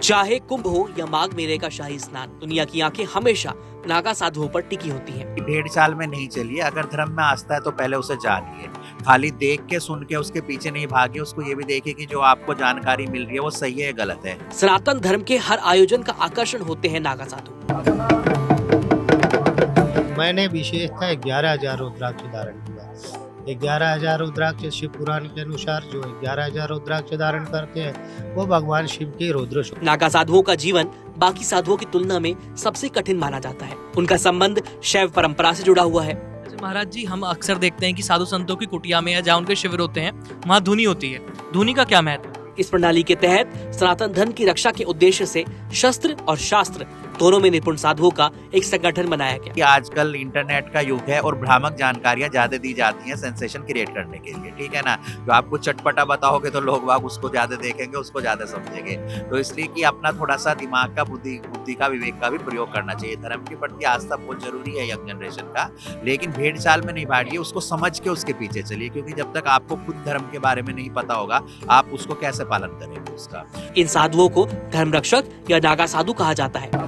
चाहे कुंभ हो या माघ मेले का शाही स्नान, दुनिया की आंखें हमेशा नागा साधुओं पर टिकी होती हैं। भेड़ चाल में नहीं चलिए। अगर धर्म में आस्था है तो पहले उसे जानिए। खाली देख के सुन के उसके पीछे नहीं भागिए। उसको ये भी देखिए कि जो आपको जानकारी मिल रही है वो सही है या गलत है। सनातन धर्म के हर आयोजन का आकर्षण होते हैं नागा साधु। मैंने विशेषतः 11,000 रुद्राक्ष धारण किया। 11,000 रुद्राक्ष शिव पुराण के अनुसार जो 11,000 रुद्राक्ष धारण करते हैं वो भगवान शिव के रुद्र स्वरूप। नागा साधुओं का जीवन बाकी साधुओं की तुलना में सबसे कठिन माना जाता है। उनका संबंध शैव परंपरा से जुड़ा हुआ है। अच्छा महाराज जी, हम अक्सर देखते हैं कि साधु संतों की कुटिया में या जहाँ उनके शिविर होते हैं वहाँ धुनी होती है। धुनी का क्या महत्व है? इस प्रणाली के तहत सनातन धर्म की रक्षा के उद्देश्य से शस्त्र और शास्त्र दोनों में निपुण साधुओं का एक संगठन बनाया गया। कि आजकल इंटरनेट का युग है और भ्रामक जानकारियां ज्यादा दी जाती हैं सेंसेशन क्रिएट करने के लिए, ठीक है ना। जो आपको चटपटा बताओगे तो लोग बाग उसको ज्यादा देखेंगे, उसको ज्यादा समझेंगे। तो इसलिए कि अपना थोड़ा सा दिमाग का बुद्धि का विवेक का भी प्रयोग करना चाहिए। धर्म के प्रति आस्था बहुत जरूरी है यंग जनरेशन का, लेकिन भेड़ चाल में नहीं भाड़िए। उसको समझ के उसके पीछे चलिए, क्योंकि जब तक आपको खुद धर्म के बारे में नहीं पता होगा आप उसको कैसे पालन करेंगे उसका। इन साधुओं को धर्म रक्षक या नागा साधु कहा जाता है।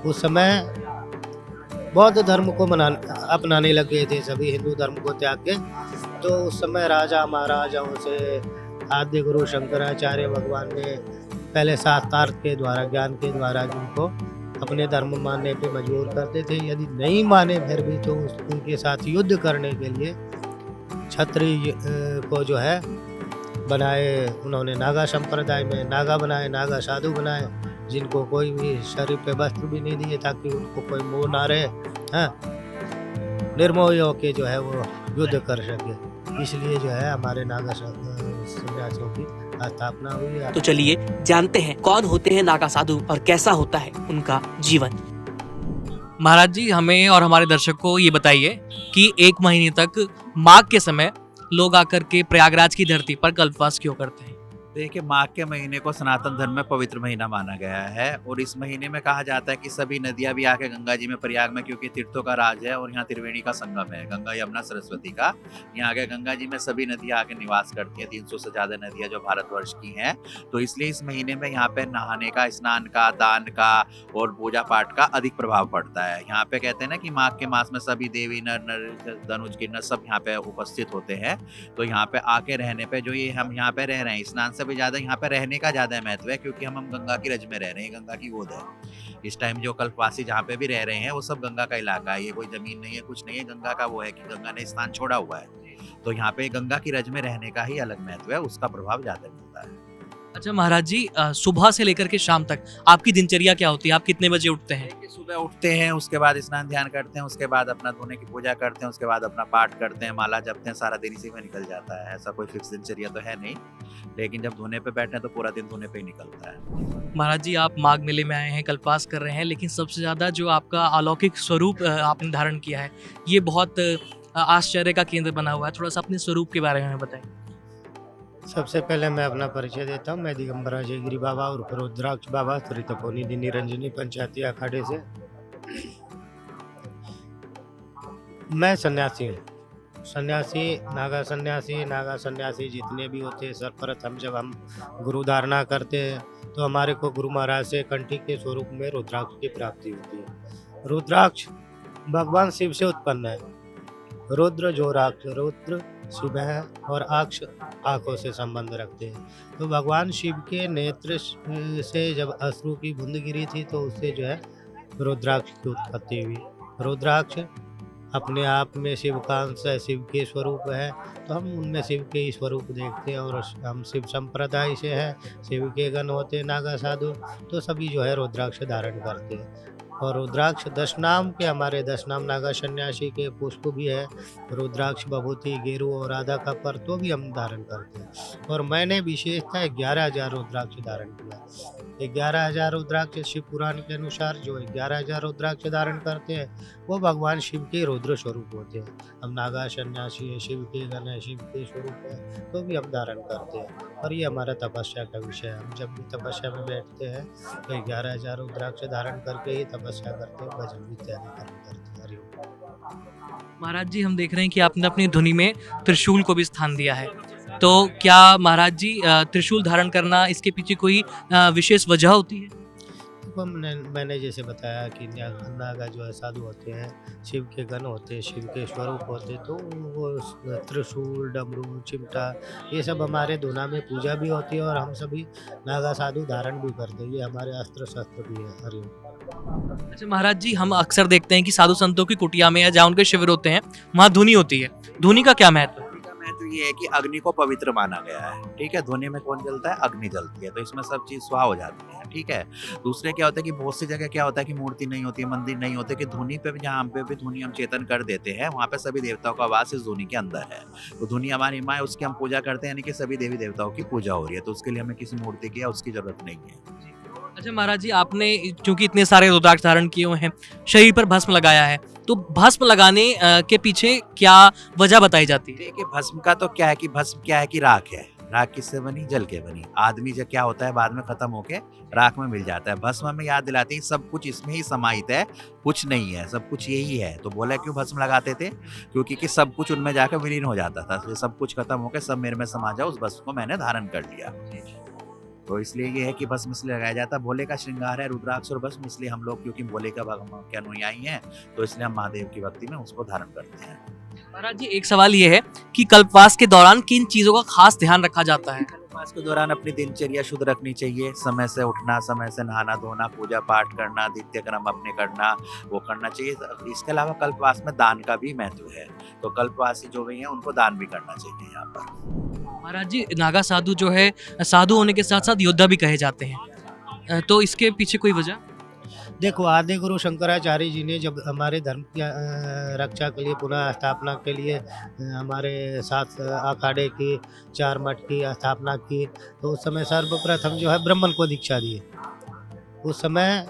उस समय बौद्ध धर्म को अपनाने लगे थे सभी, हिंदू धर्म को त्याग के। तो उस समय राजा महाराजाओं से आद्य गुरु शंकराचार्य भगवान ने पहले शास्त्रार्थ के द्वारा, ज्ञान के द्वारा उनको अपने धर्म मानने पे मजबूर करते थे। यदि नहीं माने फिर भी तो उनके साथ युद्ध करने के लिए क्षत्रिय को जो है बनाए। उन्होंने नागा संप्रदाय में नागा बनाए, नागा साधु बनाए, जिनको कोई भी शरीर पे वस्त्र भी नहीं दिए ताकि उनको कोई मोह ना रहे, निर्मोह होके जो है वो युद्ध कर सके। इसलिए जो है हमारे नागा सन्यासियों की स्थापना हुई है। तो चलिए जानते हैं कौन होते हैं नागा साधु और कैसा होता है उनका जीवन। महाराज जी, हमें और हमारे दर्शक को ये बताइए कि 1 महीने तक माघ के समय लोग आकर के प्रयागराज की धरती पर कल्पवास क्यों करते हैं? देखिए, माघ के महीने को सनातन धर्म में पवित्र महीना माना गया है और इस महीने में कहा जाता है कि सभी नदियां भी आके गंगा जी में, प्रयाग में, क्योंकि तीर्थों का राज है और यहाँ त्रिवेणी का संगम है, गंगा यमुना सरस्वती का। यहाँ आगे गंगा जी में सभी नदियां आके निवास करती हैं, 300 से ज्यादा नदियां जो भारतवर्ष की हैं। तो इसलिए इस महीने में यहाँ पे नहाने का, स्नान का, दान का और पूजा पाठ का अधिक प्रभाव पड़ता है। यहाँ पे कहते हैं ना कि माघ के मास में सभी देवी नर धनुष किन्नर सब यहाँ पे उपस्थित होते हैं। तो यहाँ पे आके रहने पे जो ये हम यहाँ पे रह रहे हैं, स्नान से भी ज्यादा यहाँ पे रहने का ज्यादा महत्व है, क्योंकि हम गंगा की रज में रह रहे हैं, गंगा की गोद है। इस टाइम जो कल्पवासी जहाँ पे भी रह रहे हैं वो सब गंगा का इलाका है। ये कोई जमीन नहीं है, कुछ नहीं है, गंगा का वो है कि गंगा ने स्थान छोड़ा हुआ है। तो यहाँ पे गंगा की रज में रहने का ही अलग महत्व है, उसका प्रभाव ज्यादा मिलता है। अच्छा महाराज जी, सुबह से लेकर के शाम तक आपकी दिनचर्या क्या होती है? आप कितने बजे उठते हैं? सुबह उठते हैं, उसके बाद स्नान ध्यान करते हैं, उसके बाद अपना धोने की पूजा करते हैं, उसके बाद अपना पाठ करते हैं, माला जपते हैं। सारा दिन इसी में निकल जाता है। ऐसा कोई फिक्स दिनचर्या तो है नहीं, लेकिन जब धोने पे बैठे तो पूरा दिन धोने पे ही निकलता है। महाराज जी, आप माघ मेले में आए हैं, कल्पवास कर रहे हैं, लेकिन सबसे ज्यादा जो आपका अलौकिक स्वरूप आपने धारण किया है ये बहुत आश्चर्य का केंद्र बना हुआ है। थोड़ा सा अपने स्वरूप के बारे में बताएं। सबसे पहले मैं अपना परिचय देता हूँ। मैं दिगंबर अजयगिरी बाबा और रुद्राक्ष बाबा त्रितपोनिधि निरंजनी पंचायती अखाड़े से। मैं सन्यासी हूँ। सन्यासी, नागा सन्यासी जितने भी होते हैं, सर्वप्रथम जब हम गुरु धारणा करते हैं तो हमारे को गुरु महाराज से कंठी के स्वरूप में रुद्राक्ष की प्राप्ति होती है। रुद्राक्ष भगवान शिव से उत्पन्न है। रुद्र जो राक्ष, रुद्र शिव है और अक्ष आंखों से संबंध रखते हैं। तो भगवान शिव के नेत्र से जब अश्रु की बूंद गिरी थी तो उससे जो है रुद्राक्ष की उत्पत्ति हुई। रुद्राक्ष अपने आप में शिव का अंश है, शिव के स्वरूप है। तो हम उनमें शिव के ही स्वरूप देखते हैं और हम शिव संप्रदाय से हैं, शिव के गण होते हैं नागा साधु, तो सभी जो है रुद्राक्ष धारण करते हैं। और रुद्राक्ष 10 नाम के, हमारे 10 नाम नागा सन्यासी के पुष्प भी है। रुद्राक्ष, विभूति, गेरू और राधा का पर तो भी हम धारण करते हैं। और मैंने विशेषतः 11,000 रुद्राक्ष धारण किया। 11,000 रुद्राक्ष शिव पुराण के अनुसार जो 11,000 रुद्राक्ष धारण करते हैं वो भगवान शिव के रुद्र स्वरूप होते हैं। हम नागा सन्यासी है, शिव के गण है, शिव के स्वरूप है, तो भी हम धारण करते हैं। और ये हमारा तपस्या का विषय है। हम जब भी तपस्या में बैठते हैं तो 11,000 रुद्राक्ष धारण करके ही तपस्या करते हैं, भजन इत्यादि करते हैं। हरिओम। महाराज जी, हम देख रहे हैं कि आपने अपनी धुनी में त्रिशूल को भी स्थान दिया है। तो क्या महाराज जी त्रिशूल धारण करना इसके पीछे कोई विशेष वजह होती है? तो मैंने जैसे बताया कि नागा जो है साधु होते हैं, शिव के गण होते हैं, शिव के स्वरूप होते हैं, तो वो त्रिशूल, डमरू, चिमटा ये सब हमारे धुना में पूजा भी होती है और हम सभी नागा साधु धारण भी करते हैं। ये हमारे अस्त्र शस्त्र भी है। हरिओम। अच्छा महाराज जी, हम अक्सर देखते हैं कि साधु संतों की कुटिया में या जहाँ उनके शिविर होते हैं वहाँ धुनी होती है। धुनी का क्या महत्व है? धुनी का महत्व ये है कि अग्नि को पवित्र माना गया है, ठीक है। धुनी में कौन जलता है? अग्नि जलती है, तो इसमें सब चीज स्वाहा हो जाती है, ठीक है। दूसरे क्या होता है कि बहुत सी जगह क्या होता है कि मूर्ति नहीं होती है, मंदिर नहीं होते, कि धुनी पे भी, जहाँ पे भी धुनी हम चेतन कर देते हैं वहाँ पे सभी देवताओं का वास इस धुनी के अंदर है। तो धुनी हमारी माँ है, उसकी हम पूजा करते हैं, यानी कि सभी देवी देवताओं की पूजा हो रही है, तो उसके लिए हमें किसी मूर्ति की या उसकी जरूरत नहीं है। अच्छा महाराज जी, आपने क्योंकि इतने सारे रुद्राक्ष धारण किए हुए हैं, शरीर पर भस्म लगाया है, तो भस्म लगाने के पीछे क्या वजह बताई जाती है? देखिए, भस्म का तो क्या है कि भस्म क्या है कि राख है। राख किससे बनी? जल के बनी। आदमी जब क्या होता है बाद में खत्म होके राख में मिल जाता है। भस्म हमें याद दिलाती है सब कुछ इसमें ही समाहित है, कुछ नहीं है, सब कुछ यही है। तो बोला क्यों भस्म लगाते थे? क्योंकि कि सब कुछ उनमें जाकर विलीन हो जाता था। तो सब कुछ खत्म होकर सब मेरे में समा जाओ, उस भस्म को मैंने धारण कर लिया। तो इसलिए ये है कि भस्म इसलिए लगाया जाता है। भोले का श्रृंगार है रुद्राक्ष और भस्म, इसलिए हम लोग क्योंकि भोले का भगवान के अनुयायी हैं, तो इसलिए हम महादेव की भक्ति में उसको धारण करते हैं। महाराज जी, एक सवाल ये है कि कल्पवास के दौरान किन चीजों का खास ध्यान रखा जाता है? कल्पवास के दौरान अपनी दिनचर्या शुद्ध रखनी चाहिए। समय से उठना, समय से नहाना धोना, पूजा पाठ करना, नित्य कर्म अपने करना, वो करना चाहिए। इसके अलावा कल्पवास में दान का भी महत्व है, तो कल्पवासी जो भी हैं उनको दान भी करना चाहिए यहाँ पर। महाराज जी, नागा साधु जो है साधु होने के साथ साथ योद्धा भी कहे जाते हैं, तो इसके पीछे कोई वजह? देखो, आदि गुरु शंकराचार्य जी ने जब हमारे धर्म की रक्षा के लिए, पुनः स्थापना के लिए हमारे 7 अखाड़े की, 4 मठ की स्थापना की, तो उस समय सर्वप्रथम जो है ब्राह्मण को दीक्षा दी। उस समय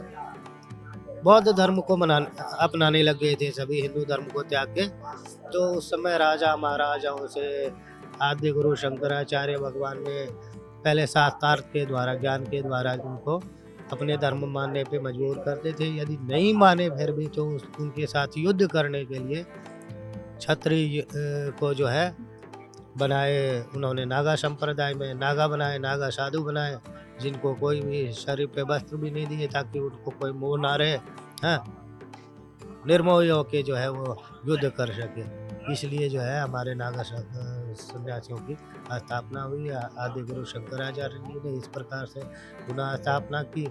बौद्ध धर्म को अपनाने लग गए थे सभी, हिंदू धर्म को त्याग के। तो उस समय राजा महाराजाओं से आदि गुरु शंकराचार्य भगवान ने पहले शास्त्रार्थ के द्वारा, ज्ञान के द्वारा उनको अपने धर्म मानने पे मजबूर करते थे। यदि नहीं माने फिर भी तो उनके साथ युद्ध करने के लिए क्षत्रिय को जो है बनाए। उन्होंने नागा संप्रदाय में नागा बनाए, नागा साधु बनाए, जिनको कोई भी शरीर पे वस्त्र भी नहीं दिए ताकि उनको कोई मोह ना रहे, हाँ, निर्मोही होके जो है वो युद्ध कर सके। इसलिए जो है हमारे नागा सन्यासियों की स्थापना हुई। आदि गुरु शंकराचार्य जी ने इस प्रकार से पुनः स्थापना की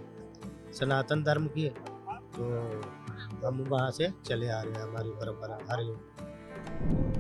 सनातन धर्म की, तो हम वहाँ से चले आ रहे हैं, हमारी परंपरा। हरिओम।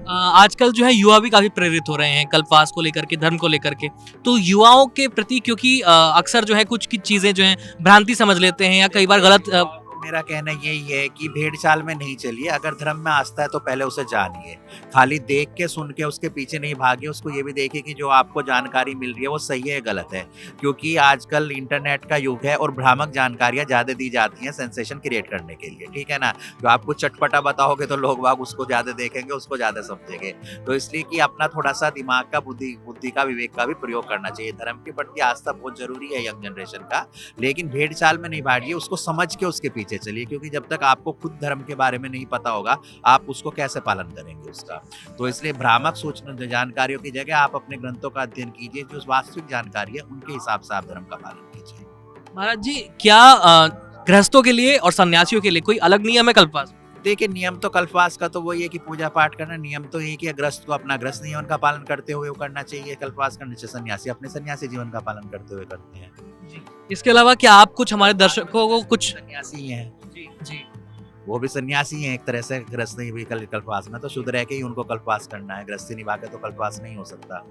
आजकल जो है युवा भी काफी प्रेरित हो रहे हैं कल्पवास को लेकर के, धर्म को लेकर के, तो युवाओं के प्रति क्योंकि अक्सर जो है कुछ चीजें जो है भ्रांति समझ लेते हैं या कई बार गलत। मेरा कहना यही है कि भेड़ चाल में नहीं चलिए। अगर धर्म में आस्था है तो पहले उसे जानिए, खाली देख के सुन के उसके पीछे नहीं भागिए। उसको ये भी देखिए कि जो आपको जानकारी मिल रही है वो सही है गलत है, क्योंकि आजकल इंटरनेट का युग है और भ्रामक जानकारियां ज्यादा दी जाती हैं सेंसेशन क्रिएट करने के लिए, ठीक है ना। जो आपको चटपटा बताओगे तो लोग बाग उसको ज्यादा देखेंगे, उसको ज्यादा समझेंगे। तो इसलिए कि अपना थोड़ा सा दिमाग का, बुद्धि का, विवेक का भी प्रयोग करना चाहिए। धर्म के प्रति आस्था बहुत जरूरी है यंग जनरेशन का, लेकिन भेड़ चाल में नहीं भागिए, उसको समझ के उसके पीछे चलिए, क्योंकि जब तक आपको खुद धर्म के बारे में नहीं पता होगा आप उसको कैसे पालन करेंगे उसका। तो इसलिए भ्रामक सूचना जानकारियों की जगह आप अपने ग्रंथों का अध्ययन कीजिए, जो वास्तविक जानकारी है उनके हिसाब से आप धर्म का पालन कीजिए। महाराज जी, क्या गृहस्थों के लिए और सन्यासियों के लिए कोई अलग नियम है कल्पवास? देखिए, नियम तो कल्पवास का तो वही है कि पूजा पाठ करना। नियम तो यही कि ग्रस्त को अपना ग्रस्त नियम का पालन करते हुए वो करना चाहिए। कल्पवास करने से सन्यासी अपने सन्यासी जीवन का पालन करते हुए करते हैं। इसके अलावा क्या आप कुछ हमारे दर्शकों को कुछ? सन्यासी हैं जी, वो भी सन्यासी हैं एक तरह से। ग्रस्त नहीं भी कल्पवास में तो शुद्ध रह के ही उनको कल्पवास करना है, गृहस्थी निभा के तो कल्पवास नहीं हो सकता।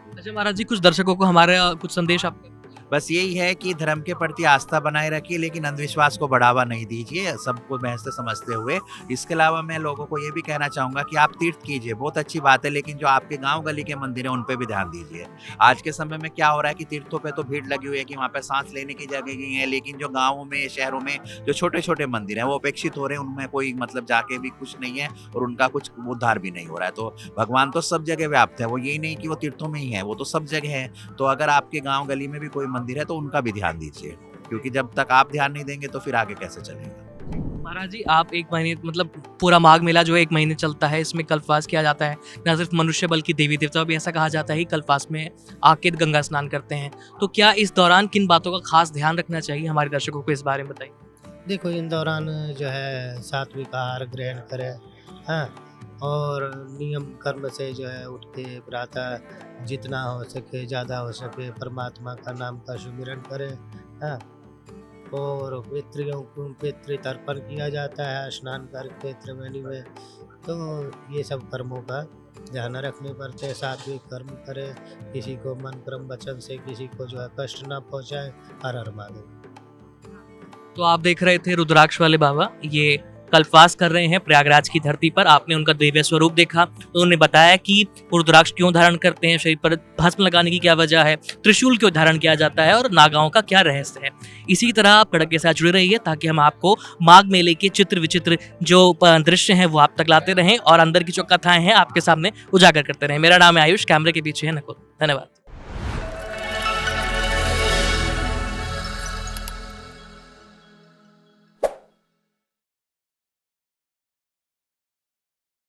अच्छा महाराज जी, कुछ दर्शकों को हमारे कुछ संदेश आपके? बस यही है कि धर्म के प्रति आस्था बनाए रखिए, लेकिन अंधविश्वास को बढ़ावा नहीं दीजिए, सबको महज समझते हुए। इसके अलावा मैं लोगों को ये भी कहना चाहूंगा कि आप तीर्थ कीजिए, बहुत अच्छी बात है, लेकिन जो आपके गांव गली के मंदिर हैं उन पे भी ध्यान दीजिए। आज के समय में क्या हो रहा है कि तीर्थों पे तो भीड़ लगी हुई है कि वहाँ पे सांस लेने की जगह नहीं है, लेकिन जो गाँवों में, शहरों में जो छोटे छोटे मंदिर हैं वो उपेक्षित हो रहे हैं, उनमें कोई मतलब जाके भी कुछ नहीं है और उनका कुछ उद्धार भी नहीं हो रहा है। तो भगवान तो सब जगह व्याप्त है, वो यही नहीं कि वो तीर्थों में ही है, वो तो सब जगह है। तो अगर आपके गाँव गली में भी कोई मंदिर है तो उनका भी ध्यान दीजिए, क्योंकि जब तक आप ध्यान नहीं देंगे तो फिर आगे कैसे चलेगा। महाराज जी, आप एक महीने मतलब पूरा माघ मेला जो है 1 महीने चलता है, इसमें कल्पवास किया जाता है। न सिर्फ मनुष्य बल्कि देवी देवता भी ऐसा कहा जाता है कि कल्पवास में आके गंगा स्नान करते हैं। तो क्या इस दौरान किन बातों का खास ध्यान रखना चाहिए, हमारे दर्शकों को इस बारे में बताइए। देखो इन दौरान जो है सात्विक आहार ग्रहण करें, हाँ, और नियम कर्म से जो है उठ के प्रातः जितना हो सके ज़्यादा हो सके परमात्मा का नाम का सुमिरन करें, हाँ, और पितरियों को पितृ तर्पण किया जाता है स्नान करके त्रिवेणी में। तो ये सब कर्मों का ध्यान रखने पड़ते हैं, सात्विक कर्म करें, किसी को मन क्रम वचन से किसी को जो है कष्ट ना पहुँचाए। हर हर महादेव। तो आप देख रहे थे रुद्राक्ष वाले बाबा, ये कल्पवास कर रहे हैं प्रयागराज की धरती पर। आपने उनका दिव्य स्वरूप देखा, तो उन्होंने बताया कि रुद्राक्ष क्यों धारण करते हैं, शरीर पर भस्म लगाने की क्या वजह है, त्रिशूल क्यों धारण किया जाता है और नागाओं का क्या रहस्य है। इसी तरह आप कड़क के साथ जुड़े रहिए ताकि हम आपको माघ मेले के चित्र विचित्र जो दृश्य हैं वो आप तक लाते रहें और अंदर की जो कथाएं हैं आपके सामने उजागर करते रहें। मेरा नाम है आयुष, कैमरे के पीछे है नकुल। धन्यवाद।